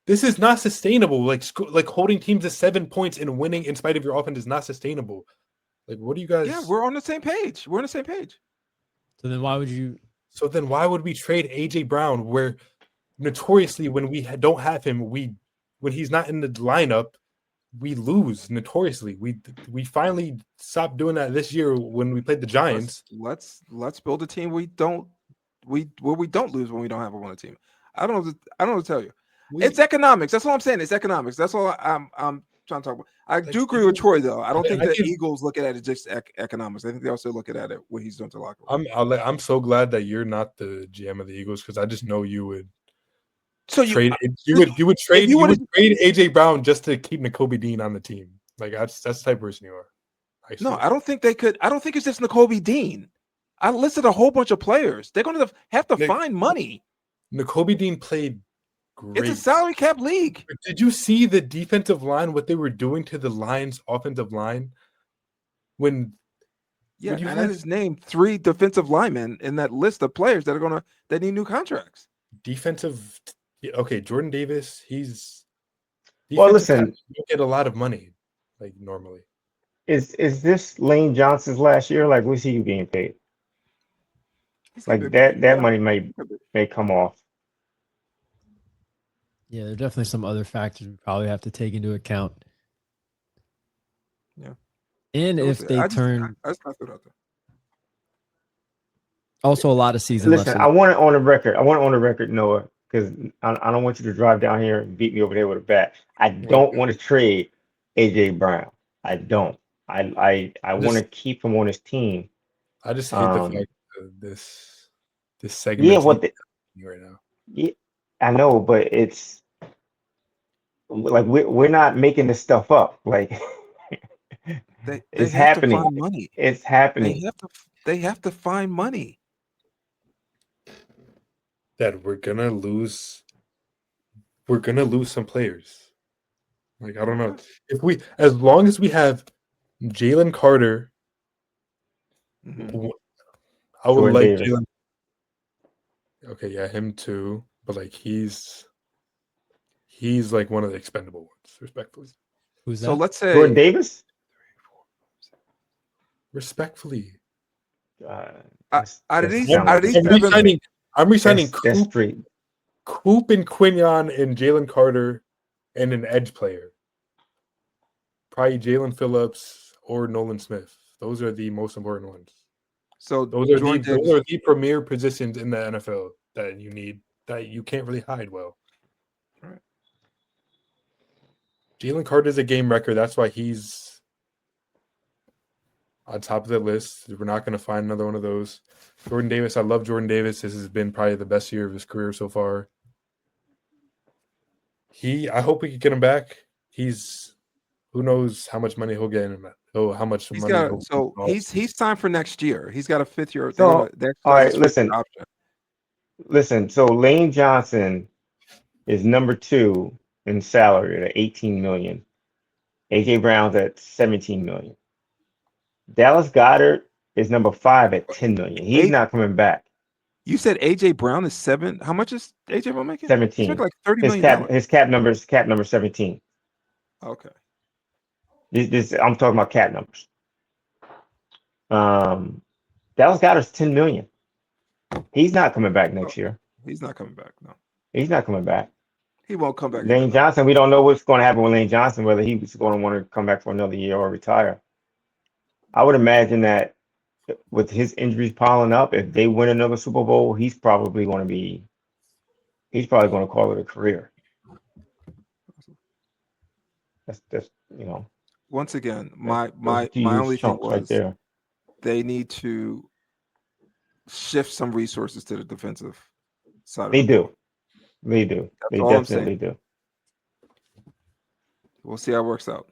This is not sustainable. Like holding teams to 7 points and winning in spite of your offense is not sustainable. Like, what do you guys? Yeah, we're on the same page. So then why would you? So then why would we trade AJ Brown? Where notoriously, when we don't have him, when he's not in the lineup, we lose notoriously. We finally stopped doing that this year when we played the Giants. Let's build a team we don't lose when we don't have him on the team. I don't know what to tell you. It's economics. That's all I'm saying. It's economics. That's all I'm trying to talk about. I do agree with Troy though. I don't think the Eagles look at it as just economics. I think they also look at it what he's doing to the locker room. I'm so glad that you're not the GM of the Eagles, because I just know you would. So you would trade AJ Brown just to keep Nakobe Dean on the team. Like, that's the type of person you are. No, I don't think they could. I don't think it's just Nakobe Dean. I listed a whole bunch of players. They're going to have to find money. Nakobe Dean played great. It's a salary cap league. Did you see the defensive line, what they were doing to the Lions' offensive line? And I just named 3 defensive linemen in that list of players that need new contracts. Defensive. Okay, Jordan Davis. Listen, you get a lot of money, like, normally. Is this Lane Johnson's last year? Like, what's he being paid? Like, that money may come off. Yeah, there are definitely some other factors we probably have to take into account. Yeah. And if they turn. I just threw it out there. Also, a lot of season left. Listen, I want it on the record, Noah, because I don't want you to drive down here and beat me over there with a bat. I don't want to trade AJ Brown. I don't. I want to Just keep him on his team. I just hate the fact that this Yeah, segment what the, right now. yeah, I know, but it's like we're not making this stuff up. Like They it's have to happening. find money. It's They happening. have to they have to find money. That we're gonna lose some players. Like I don't know as long as we have Jalen Carter, Mhm. I would Jordan like Davis. Jalen. Okay, yeah, him too, but like he's like one of the expendable ones, respectfully. Who's So that? let's Jordan say Davis? Respectfully, Uh, out that of doesn't these sound I'm, out like of a these I'm seven, resigning. I'm resigning that's straight. Coop and Quinion and Jalen Carter and an edge player. Probably Jalen Phillips or Nolan Smith. Those are the most important ones. so Those are Jordan Davis. the premier positions in the NFL that you need that you can't really hide well. Right. Jalen Carter is a game record. That's why he's on top of the list. We're not going to find another one of those. Jordan Davis, I love Jordan Davis. This has been probably the best year of his career so far. I hope we can get him back. Who knows how much money he'll get in that. Oh, how much He's money got he'll so he's signed for next year. He's got a 5th year. So, They all exercise right, his 5th-year listen, option. listen. So Lane Johnson is number 2 in salary at 18 million. AJ Brown's at 17 million. Dallas Goddard is number 5 at 10 million. He's A, not coming back. you said AJ Brown is 7. How much is AJ Brown making? He's making 17. like $30 His million. cap number 17. Okay. This I'm talking about cap numbers. Um, Dallas Goddard's 10 million. He's not coming back Oh, next year. he's not coming back. No, He's not coming back. he won't come back either. Lane No. Johnson, we don't know what's going to happen with Lane Johnson, whether he's going to want to come back for another year or retire. I would imagine that with his injuries piling up, if they win another Super Bowl, he's probably going to call it a career. That's Once again, those are two my huge only thing chunks right was there. they need to shift some resources to the defensive side of They the ball. do. They do. That's They all I'm definitely saying. do. We'll see how it works out.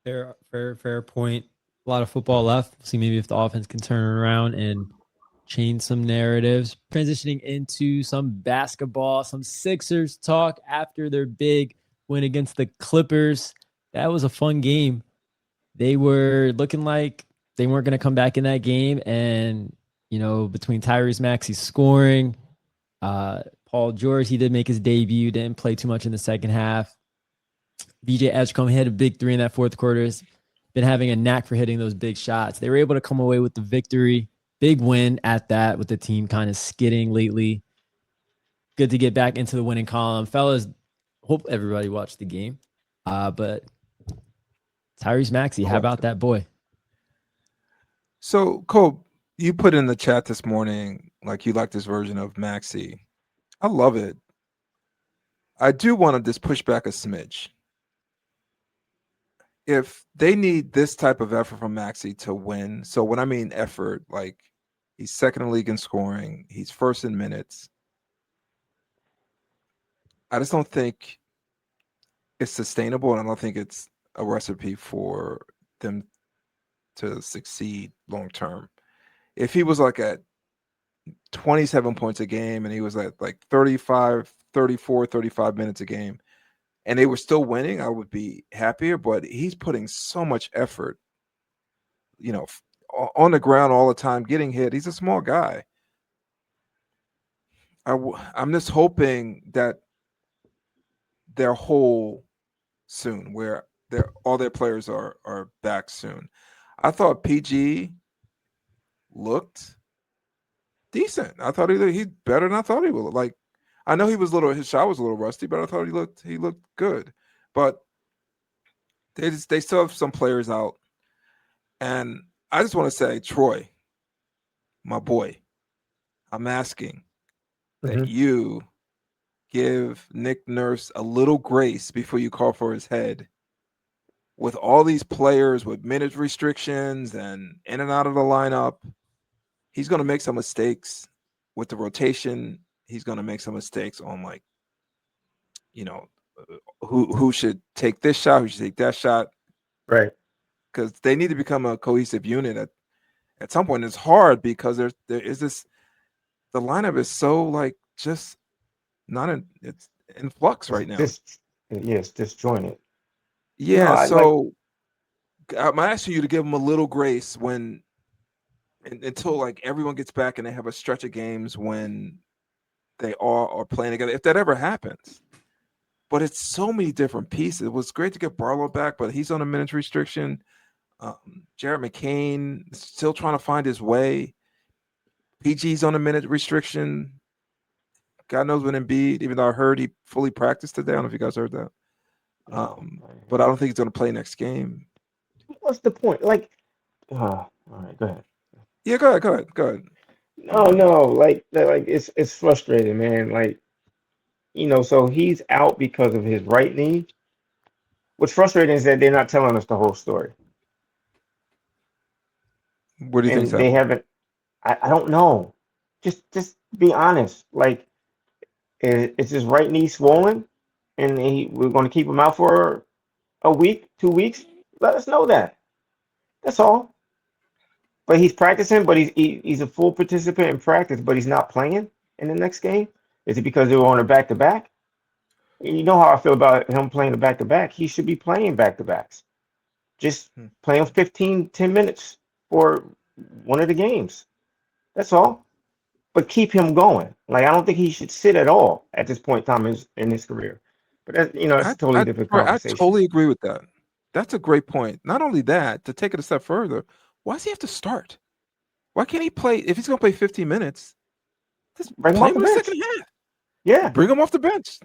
Fair point. A lot of football left. See maybe if the offense can turn it around and change some narratives. Transitioning into some basketball, some Sixers talk after their big win against the Clippers. That was a fun game. They were looking like they weren't going to come back in that game. And, between Tyrese Maxey scoring, Paul George, he did make his debut, didn't play too much in the second half. VJ Edgecombe hit a big 3 in that fourth quarter. He's been having a knack for hitting those big shots. They were able to come away with the victory. Big win at that, with the team kind of skidding lately. Good to get back into the winning column. Fellas, hope everybody watched the game. But Tyrese Maxey, how about that boy? So, Cole, you put in the chat this morning like you like this version of Maxi. I love it. I do want to just push back a smidge. If they need this type of effort from Maxi to win, so when I mean effort, like he's second in the league in scoring, he's first in minutes. I just don't think it's sustainable, and I don't think it's a recipe for them to succeed long term. If he was like at 27 points a game and he was at like 35, 34, 35 minutes a game, and they were still winning, I would be happier. But he's putting so much effort, on the ground all the time, getting hit. He's a small guy. I'm just hoping that they're whole soon, where all their players are back soon. I thought PG looked decent. I thought he's better than I thought he would. Like, I know his shot was a little rusty, but I thought he looked good. But they still have some players out, and I just want to say, Troy, my boy, I'm asking that Mhm. you give Nick Nurse a little grace before you call for his head. with all these players with minute restrictions and in and out of the lineup, he's going to make some mistakes with the rotation. He's going to make some mistakes on like, who should take this shot, who should take that shot, Right. because they need to become a cohesive unit at some point. It's hard because there is this, the lineup is so like just not in, it's in flux right now. It's disjointed. Yeah, I so I'm asking you to give them a little grace until like everyone gets back and they have a stretch of games when they all are playing together, if that ever happens. But it's so many different pieces. It was great to get Barlow back, but he's on a minutes restriction. Jared McCain is still trying to find his way. PG's on a minute restriction. God knows when Embiid, even though I heard he fully practiced today. I don't know if you guys heard that. But I don't think he's going to play next game. What's the point? Like, all right, go ahead. Yeah, go ahead. No, like it's frustrating, man. Like, so he's out because of his right knee. What's frustrating is that they're not telling us the whole story. What do you think's And they happening? haven't. I don't know. Just be honest. Like, is his right knee swollen, and we're going to keep him out for a week, 2 weeks? Let us know that. That's all. But he's practicing, but he's a full participant in practice, but he's not playing in the next game. Is it because they were on a back-to-back? You know how I feel about him playing the back-to-back. He should be playing back-to-backs. Just playing 10 minutes for one of the games. That's all. But keep him going. Like, I don't think he should sit at all at this point in time in his career. But that's a totally different conversation. I totally agree with that. That's a great point. Not only that, to take it a step further, why does he have to start? Why can't he play? If he's going to play 15 minutes, just Bring him play off him the in the bench. second half. Yeah. Bring him off the bench.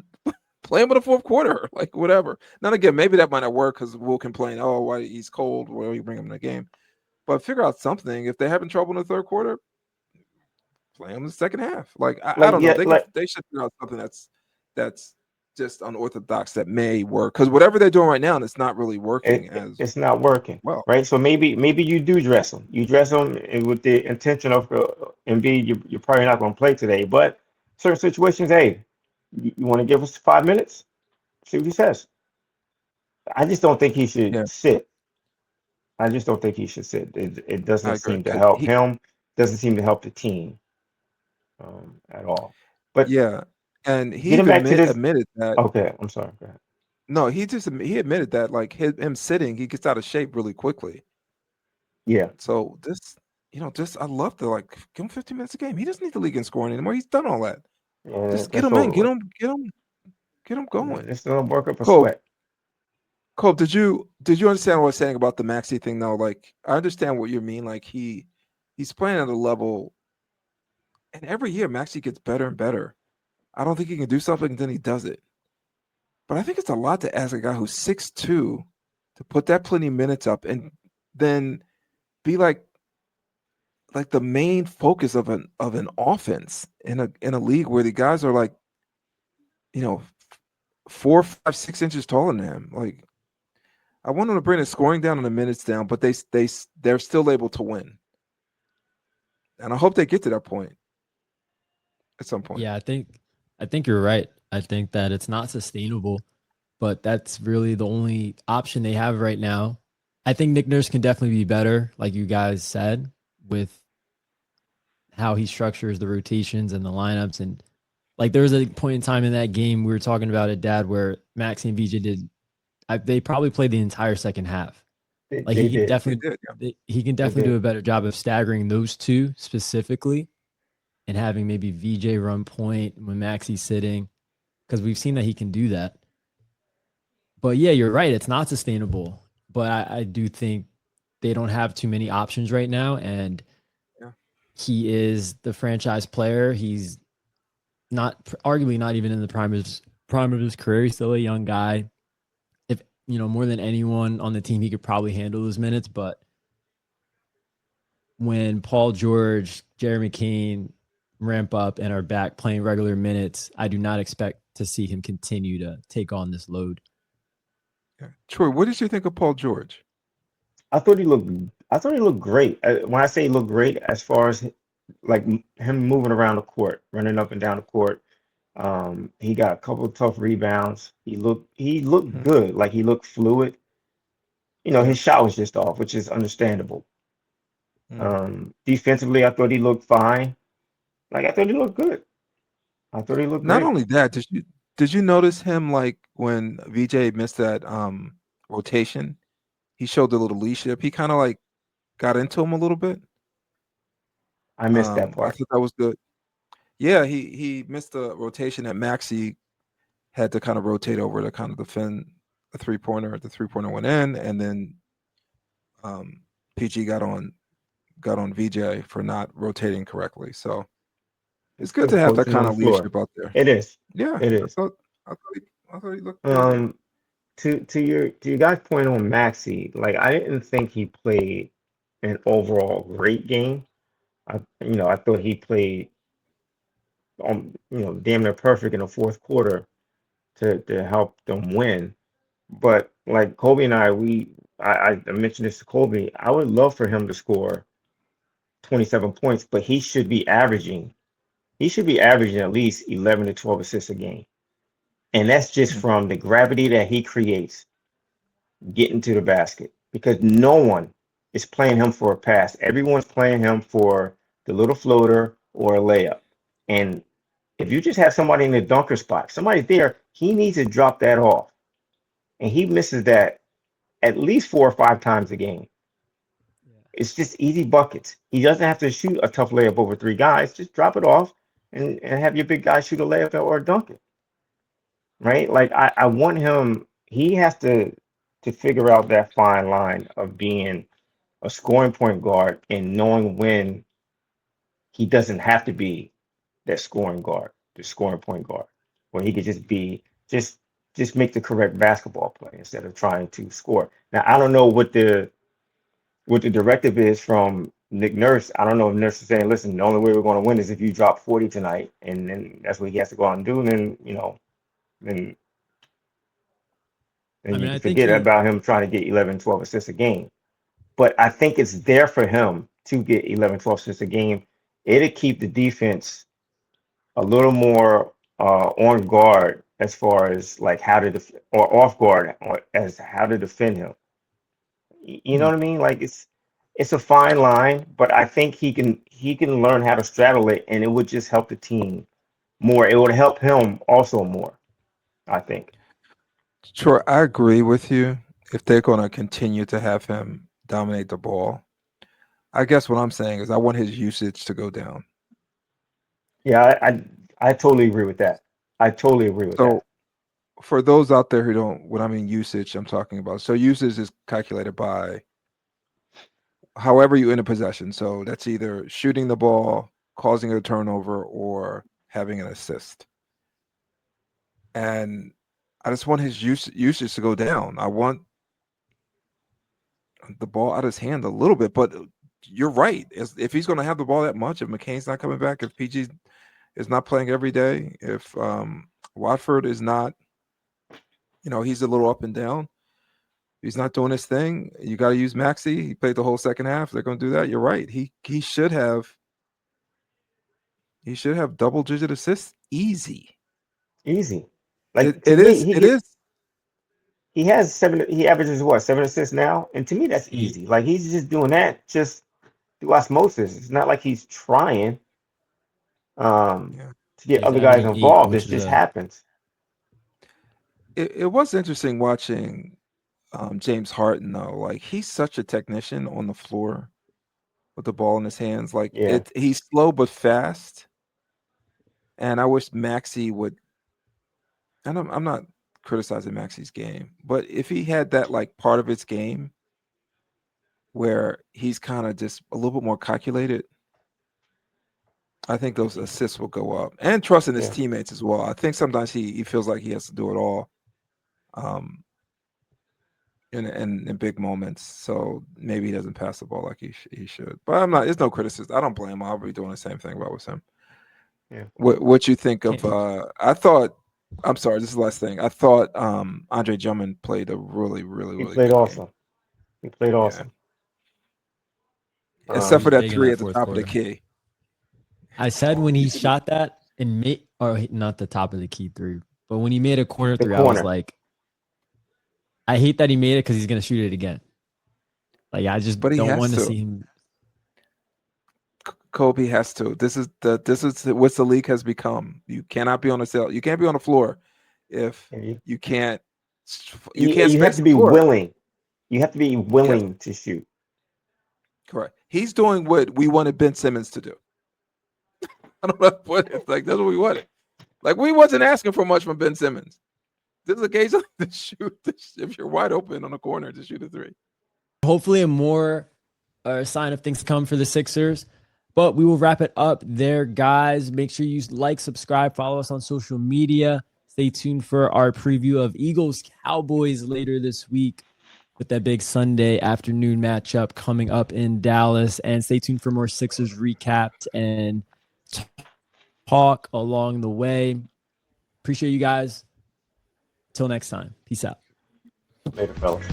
Play him in the fourth quarter, like whatever. Now, again, maybe that might not work because we'll complain, oh, why he's cold, why you bring him in the game? But figure out something. If they're having trouble in the third quarter, play him in the second half. Like, I don't know. They should figure out something that's just unorthodox that may work, because whatever they're doing right now, it's not really working. It's not working, well, right? So maybe you do dress him. You dress him with the intention of Embiid. You're probably not going to play today, but certain situations, hey, you want to give us 5 minutes? See what he says. I just don't think he should sit. I just don't think he should sit. It doesn't seem to help him. Doesn't seem to help the team at all. But and he admitted that. Okay, I'm sorry. Go ahead. No, he admitted that, like, him sitting, he gets out of shape really quickly. Yeah. So I love to, like, give him 15 minutes a game. He doesn't need the league in scoring anymore. He's done all that. Yeah, just get him in, get him going. It's gonna work up a sweat. Cole, did you understand what I was saying about the Maxey thing though? Like, I understand what you mean. Like, he's playing at a level, and every year Maxey gets better and better. I don't think he can do something, and then he does it. But I think it's a lot to ask a guy who's 6'2" to put that plenty of minutes up and then be like the main focus of an offense in a league where the guys are like, 4, 5, 6 inches taller than him. Like, I want them to bring the scoring down and the minutes down, but they're still able to win. And I hope they get to that point at some point. Yeah, I think you're right. I think that it's not sustainable, but that's really the only option they have right now. I think Nick Nurse can definitely be better, like you guys said, with how he structures the rotations and the lineups. And like, there was a point in time in that game we were talking about it, Dad, where Maxey and VJ they probably played the entire second half. Like, he can definitely do a better job of staggering those two specifically, and having maybe VJ run point when Maxey's sitting, because we've seen that he can do that. But yeah, you're right. It's not sustainable. But I do think they don't have too many options right now. And he is the franchise player. He's arguably not even in the prime of his career. He's still a young guy. If, more than anyone on the team, he could probably handle those minutes. But when Paul George, Jeremy Kane ramp up and are back playing regular minutes, I do not expect to see him continue to take on this load. Troy, what did you think of Paul George? I thought he looked. I thought he looked great. When I say he looked great, as far as like him moving around the court, running up and down the court. He got a couple of tough rebounds. He looked Mhm. good. Like he looked fluid. Yeah. His shot was just off, which is understandable. Mm. Defensively, I thought he looked fine. Like I thought he looked good. I thought he looked Not great. only that, did you notice him like when VJ missed that rotation? He showed a little leadership. He kind of like got into him a little bit. I missed that I part. thought that was good. Yeah, he missed the rotation that Maxi had to kind of rotate over to kind of defend a three-pointer. The three-pointer went in, and then um, PG got on VJ for not rotating correctly. So it's good Good to have that coaching on kind the of floor. leadership out there. It is. Yeah, It I is. thought I thought he, I thought he looked very good. Um, to your guys' point on Maxi, like I didn't think he played an overall great game. I thought he played damn near perfect in the fourth quarter to help them win. But like Kobe and I mentioned this to Kobe. I would love for him to score 27 points, but he should be averaging at least 11 to 12 assists a game. And that's just Mm. from the gravity that he creates getting to the basket because no one is playing him for a pass. Everyone's playing him for the little floater or a layup. And if you just have somebody in the dunker spot, somebody's there, he needs to drop that off. And he misses that at least 4 or 5 times a game. Yeah. It's just easy buckets. He doesn't have to shoot a tough layup over three guys. Just drop it off and have your big guy shoot a layup or a dunk it. Right? Like I want him, he has to figure out that fine line of being a scoring point guard and knowing when he doesn't have to be that scoring guard, the scoring point guard, where he could just be just make the correct basketball play instead of trying to score. Now I don't know what the directive is from Nick Nurse. I don't know if Nurse is saying, listen, the only way we're going to win is if you drop 40 tonight, and then that's what he has to go out and do. And then then I then mean, you I can think forget he. about him trying to get 11, 12 assists a game. But I think it's there for him to get 11, 12 assists a game. It'll keep the defense a little more on guard as far as like how to or off guard as how to defend him. You know Mm. what I mean? Like it's a fine line, but I think he can learn how to straddle it, and it would just help the team more. It would help him also more. I think. Sure, I agree with you. If they're going to continue to have him dominate the ball, I guess what I'm saying is I want his usage to go down. Yeah, I totally agree with that. I totally agree with So that. for those out there who don't, when I mean usage, I'm talking about. So usage is calculated by however you end a possession. So that's either shooting the ball, causing a turnover, or having an assist. And I just want his usage to go down. I want the ball out of his hand a little bit, but you're right. If he's going to have the ball that much, if McCain's not coming back, if PG is not playing every day, if Watford is not, he's a little up and down. He's not doing his thing. You got to use Maxi. He played the whole second half. They're going to do that. You're right. He should have double digit assists easy. Easy. It Like to it me, is it is. he has seven. He averages what, 7 assists now, and to me that's Eight. easy. Like he's just doing that just through osmosis. It's not like he's trying um Yeah. to get He's other guys averaging 8, involved. It which is just a. happens. It was interesting watching James Harden though. Like he's such a technician on the floor with the ball in his hands. Like Yeah, he's slow but fast. And I wish Maxi would. And I'm not criticizing Maxi's game, but if he had that like part of his game where he's kind of just a little bit more calculated, I think those assists will go up. And trusting his yeah, teammates as well. I think sometimes he feels like he has to do it all um, in big moments. So maybe he doesn't pass the ball like he should. But I'm not. It's no criticism. I don't blame him. I'll be doing the same thing if I was him. yeah. What you think of? Can't. I thought I'm sorry. This is the last thing. I thought Andre Drummond played a really, really, He really played good awesome. He played game. awesome. Yeah. Except He for was that big in three that at the fourth top of the quarter. key. I said when he shot that and made, or not the top of the key three, but when he made a corner The three, I was corner. like, I hate that he made it because he's gonna shoot it again. Like I just But he don't has want to to. see him. Kobe has to. This is what the league has become. You cannot be on the cell. You can't be on the floor if And you can't. you have space to the be floor. willing. You have to be Yes, willing to shoot. correct. He's doing what we wanted Ben Simmons to do. I don't know what it's like. That's what we wanted. Like we wasn't asking for much from Ben Simmons. This is occasionally to shoot if you're wide open on a corner to shoot a three. Hopefully, a more sign of things to come for the Sixers. But we will wrap it up there, guys. Make sure you like, subscribe, follow us on social media. Stay tuned for our preview of Eagles Cowboys later this week with that big Sunday afternoon matchup coming up in Dallas. And stay tuned for more Sixers recapped and talk along the way. Appreciate you guys. Till next time. Peace out. Later, fellas.